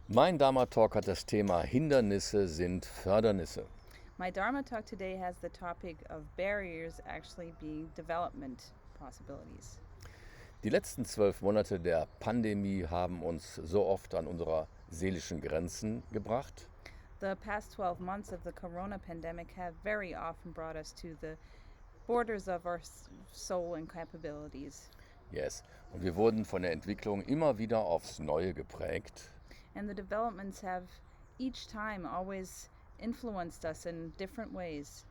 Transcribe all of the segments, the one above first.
Mein Dharma-Talk hat das Thema Hindernisse sind Fördernisse. My Dharma talk today has the topic of barriers actually being development possibilities. Die letzten 12 Monate der Pandemie haben uns so oft an unserer seelischen Grenzen gebracht. The past 12 months of the corona pandemic have very often brought us to the borders of our soul and capabilities. Yes. Und wir wurden von der Entwicklung immer wieder aufs Neue geprägt. And the developments have each time always influenced us in different ways.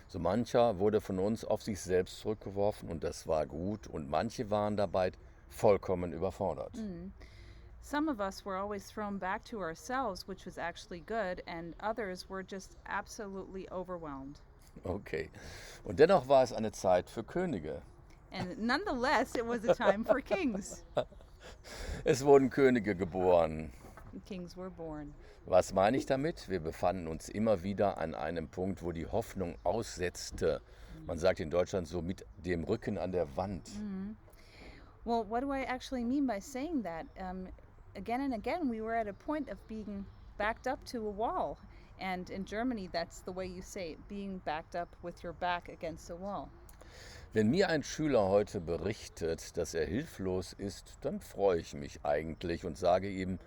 So mancher wurde von uns auf sich selbst zurückgeworfen und das war gut und manche waren dabei vollkommen überfordert. Some of us were always thrown back to ourselves, which was actually good, and others were just absolutely overwhelmed. Okay. Und dennoch war es eine Zeit für Könige. And nonetheless, it was a time for kings. Es wurden Könige geboren. Kings were born. Was meine ich damit? Wir befanden uns immer wieder an einem Punkt, wo die Hoffnung aussetzte. Man sagt in Deutschland so mit dem Rücken an der Wand. Well, what do I actually mean by saying that? Again and again, we were at a point of being backed up to a wall. And in Germany, that's the way you say it, being backed up with your back against a wall. Wenn mir ein Schüler heute berichtet, dass er hilflos ist, dann freue ich mich eigentlich und sage ihm,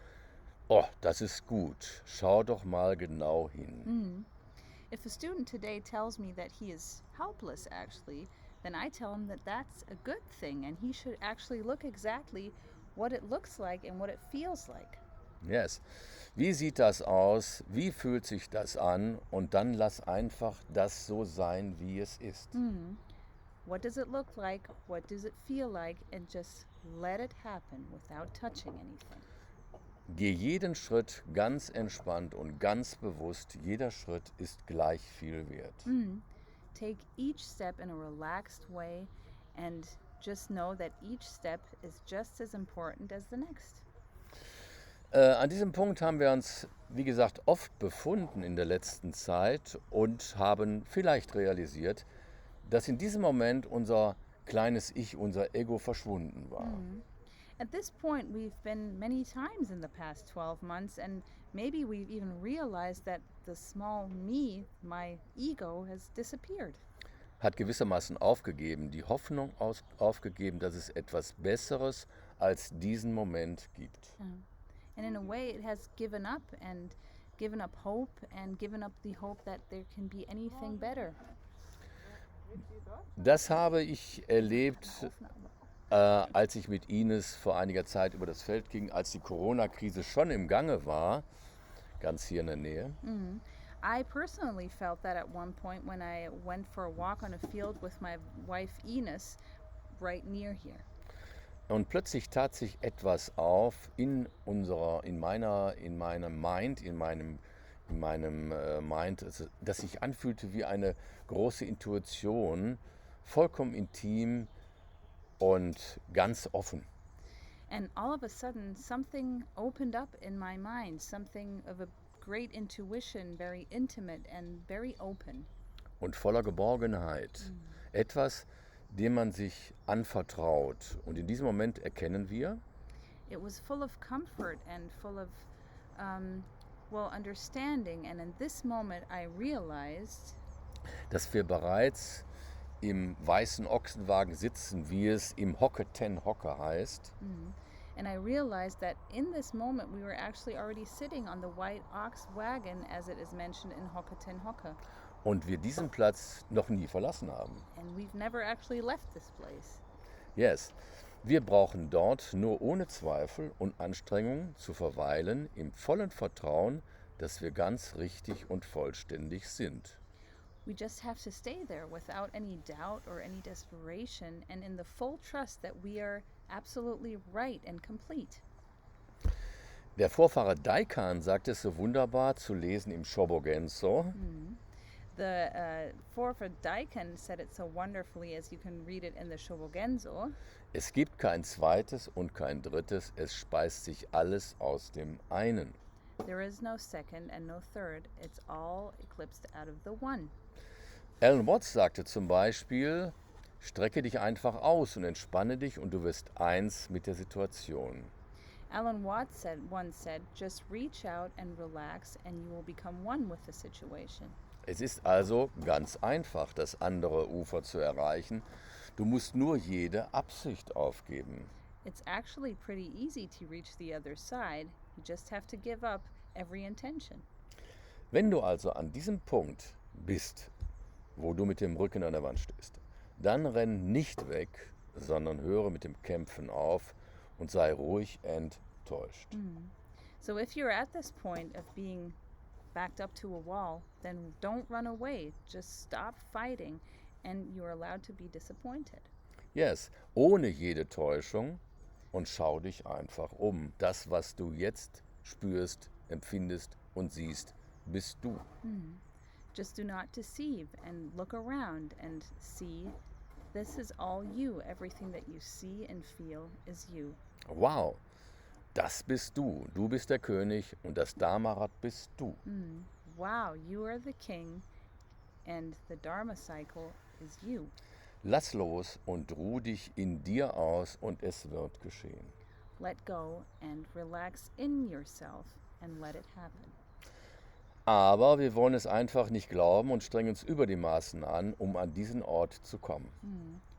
oh, das ist gut, schau doch mal genau hin. If a student today tells me that he is helpless, actually, then I tell him that that's a good thing and he should actually look exactly what it looks like and what it feels like. Yes. Wie sieht das aus? Wie fühlt sich das an? Und dann lass einfach das so sein, wie es ist. What does it look like? What does it feel like? And just let it happen without touching anything. Geh jeden Schritt ganz entspannt und ganz bewusst. Jeder Schritt ist gleich viel wert. Take each step in a relaxed way and just know that each step is just as important as the next. An diesem Punkt haben wir uns, wie gesagt, oft befunden in der letzten Zeit und haben vielleicht realisiert, dass in diesem Moment unser kleines Ich, unser Ego verschwunden war. At this point, we've been many times in the past 12 months, and maybe we've even realized that the small me, my ego, has disappeared. Hat gewissermaßen aufgegeben, die Hoffnung aufgegeben, dass es etwas Besseres als diesen Moment gibt. And in a way, it has given up hope and given up the hope that there can be anything better. Das habe ich erlebt, als ich mit Ines vor einiger Zeit über das Feld ging, als die Corona-Krise schon im Gange war, ganz hier in der Nähe. I personally felt that at one point when I went for a walk on a field with my wife Ines right near here. Und plötzlich tat sich etwas auf in meinem Mind, das sich anfühlte wie eine große Intuition, vollkommen intim und ganz offen. And all of a sudden, something opened up in my mind, something of a great intuition, very intimate and very open. Und voller Geborgenheit. Etwas, dem man sich anvertraut. Und in diesem Moment erkennen wir, It was full of comfort and full of, understanding. And in this moment, I realized, dass wir bereits im weißen Ochsenwagen sitzen, wie es im ZEN Hocker heißt. and I realized that in this moment, we were actually already sitting on the white ox wagon, as it is mentioned in Hokoten Hoka. Und wir diesen Platz noch nie verlassen haben. And we've never actually left this place. Yes. Wir brauchen dort nur ohne Zweifel und Anstrengung zu verweilen, im vollen Vertrauen, dass wir ganz richtig und vollständig sind. We just have to stay there without any doubt or any desperation and in the full trust that we are absolutely right and complete. Der Vorfahre Daikan sagt es so wunderbar zu lesen im Shobogenzo. The Forfa Daiken said it so wonderfully, as you can read it in the Shobogenzo. Es gibt kein zweites und kein drittes, es speist sich alles aus dem einen. There is no second and no third. It's all eclipsed out of the one. Alan Watts sagte zum Beispiel, strecke dich einfach aus und entspanne dich und du wirst eins mit der Situation. Alan Watts once said, just reach out and relax and you will become one with the situation. Es ist also ganz einfach, das andere Ufer zu erreichen. Du musst nur jede Absicht aufgeben. It's actually pretty easy to reach the other side. You just have to give up every intention. Wenn du also an diesem Punkt bist, wo du mit dem Rücken an der Wand stehst, dann renn nicht weg, sondern höre mit dem Kämpfen auf und sei ruhig enttäuscht. So if you're at this point of being backed up to a wall, then don't run away. Just stop fighting and you're allowed to be disappointed. Yes, ohne jede Täuschung und schau dich einfach um. Das, was du jetzt spürst, empfindest und siehst, bist du. Just do not deceive and look around and see this is all you. Everything that you see and feel is you. Wow, das bist du. Du bist der König und das Dharma-Rad bist du. Wow, you are the king and the Dharma cycle is you. Lass los und ruh dich in dir aus und es wird geschehen. Let go and relax in yourself and let it happen. Aber wir wollen es einfach nicht glauben und strengen uns über die Maßen an, um an diesen Ort zu kommen.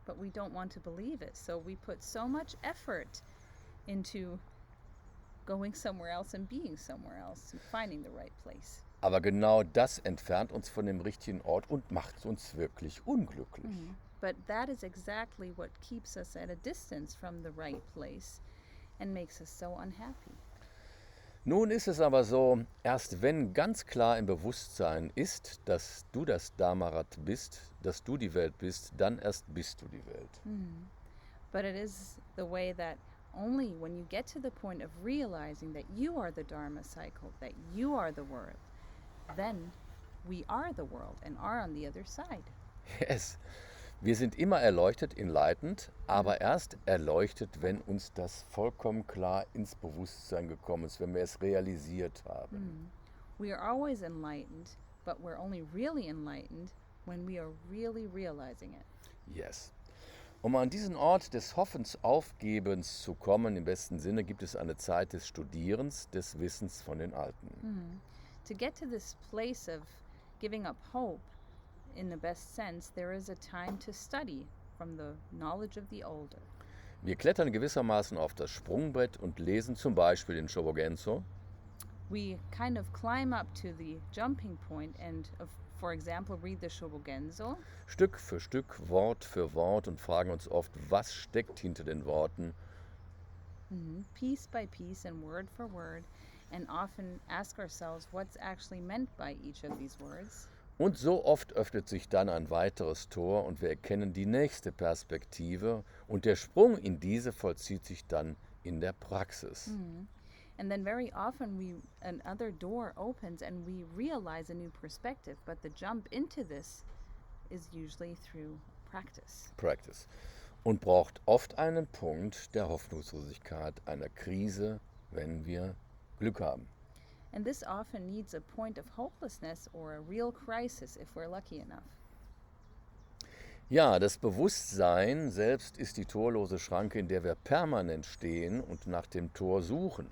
But we don't want to believe it, so we put so much effort into going somewhere else and being somewhere else and finding the right place. Aber genau das entfernt uns von dem richtigen Ort und macht uns wirklich unglücklich. But that is exactly what keeps us at a distance from the right place and makes us so unhappy. Nun ist es aber so, erst wenn ganz klar im Bewusstsein ist, dass du das Dharma-Rad bist, dass du die Welt bist, dann erst bist du die Welt. But it is the way that only when you get to the point of realizing that you are the Dharma cycle, that you are the world, then we are the world and are on the other side. Yes. Wir sind immer erleuchtet, enlightened, aber erst erleuchtet, wenn uns das vollkommen klar ins Bewusstsein gekommen ist, wenn wir es realisiert haben. We are always enlightened, but we're only really enlightened when we are really realizing it. Yes. Um an diesen Ort des Hoffens, Aufgebens zu kommen, im besten Sinne, gibt es eine Zeit des Studierens, des Wissens von den Alten. To get to this place of giving up hope, in the best sense, there is a time to study from the knowledge of the older. Wir klettern gewissermaßen auf das Sprungbrett und lesen zum Beispiel den Shobogenzo. We kind of climb up to the jumping point and, for example, read the Shobogenzo. Stück für Stück, Wort für Wort und fragen uns oft, was steckt hinter den Worten. Piece by piece and word for word, and often ask ourselves what's actually meant by each of these words. Und so oft öffnet sich dann ein weiteres Tor und wir erkennen die nächste Perspektive und der Sprung in diese vollzieht sich dann in der Praxis. And then very often another door opens and we realize a new perspective, but the jump into this is usually through practice. Und braucht oft einen Punkt der Hoffnungslosigkeit, einer Krise, wenn wir Glück haben. And this often needs a point of hopelessness or a real crisis if we're lucky enough. Ja, das Bewusstsein selbst ist die torlose Schranke, in der wir permanent stehen und nach dem Tor suchen.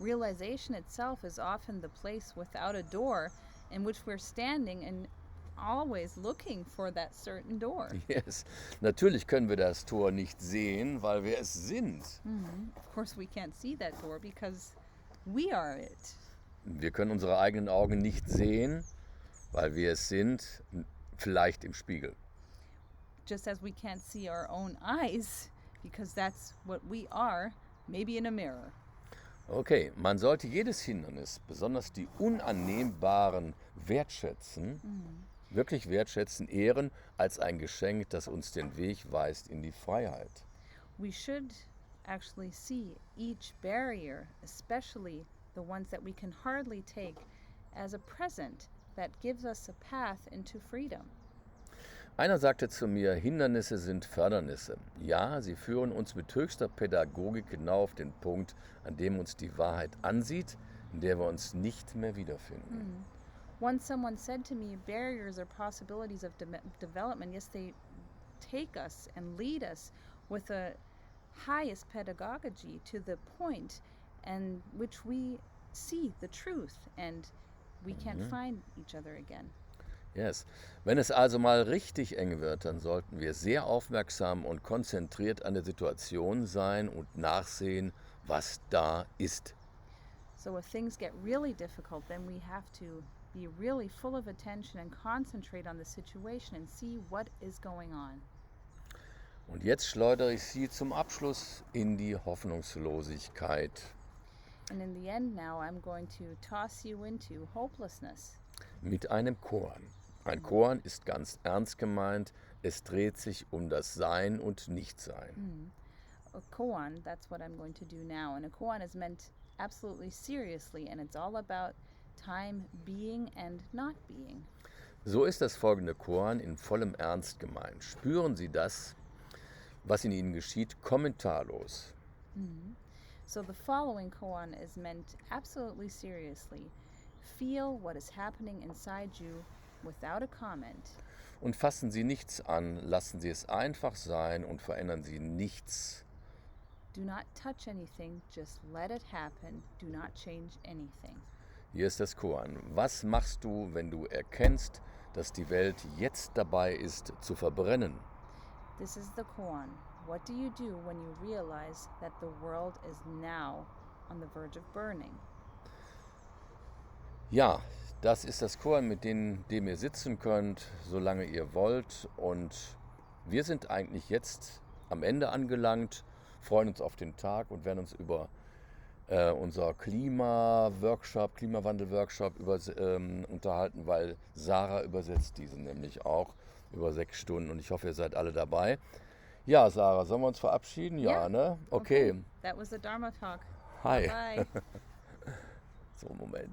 Realization itself is often the place without a door in which we're standing and always looking for that certain door. Yes. Natürlich können wir das Tor nicht sehen, weil wir es sind. Of course we can't see that door because we are it. Wir können unsere eigenen Augen nicht sehen, weil wir es sind, vielleicht im Spiegel. Just as we can't see our own eyes because that's what we are, maybe in a mirror. Okay, man sollte jedes Hindernis, besonders die unannehmbaren, wertschätzen, wirklich wertschätzen, ehren als ein Geschenk, das uns den Weg weist in die Freiheit. We should actually see each barrier, especially the ones that we can hardly take, as a present that gives us a path into freedom. Einer sagte zu mir, Hindernisse sind Fördernisse. Ja, sie führen uns mit höchster Pädagogik genau auf den Punkt, an dem uns die Wahrheit ansieht, in der wir uns nicht mehr wiederfinden. Once someone said to me, barriers are possibilities of development. Yes, they take us and lead us with a highest pedagogy to the point in which we see the truth and we can find each other again. Yes. Wenn es also mal richtig eng wird, dann sollten wir sehr aufmerksam und konzentriert an der Situation sein und nachsehen, was da ist. So if things get really difficult, then we have to be really full of attention and concentrate on the situation and see what is going on. Und jetzt schleudere ich Sie zum Abschluss in die Hoffnungslosigkeit And in the end now, I'm going to toss you into hopelessness. mit einem Koan. Ein Koan ist ganz ernst gemeint, es dreht sich um das Sein und Nichtsein. A koan, that's what I'm going to do now. And a koan is meant absolutely seriously, and it's all about time being and not being. So ist das folgende Koan in vollem Ernst gemeint. Spüren Sie das, was in Ihnen geschieht, kommentarlos. So the following koan is meant absolutely seriously. Feel what is happening inside you without a comment. Und fassen Sie nichts an, lassen Sie es einfach sein und verändern Sie nichts. Do not touch anything, just let it happen. Do not change anything. Hier ist das Koan. Was machst du, wenn du erkennst, dass die Welt jetzt dabei ist, zu verbrennen? This is the koan. What do you do when you realize that the world is now on the verge of burning? Ja, das ist das Koan, mit dem ihr sitzen könnt, solange ihr wollt. Und wir sind eigentlich jetzt am Ende angelangt, freuen uns auf den Tag und werden uns über unser Klimawandel-Workshop unterhalten, weil Sarah übersetzt diesen nämlich auch über 6 Stunden und ich hoffe, ihr seid alle dabei. Ja, Sarah, sollen wir uns verabschieden? Ja, Ja. ne? Okay. That was the Dharma talk. Hi. Bye. So, Moment.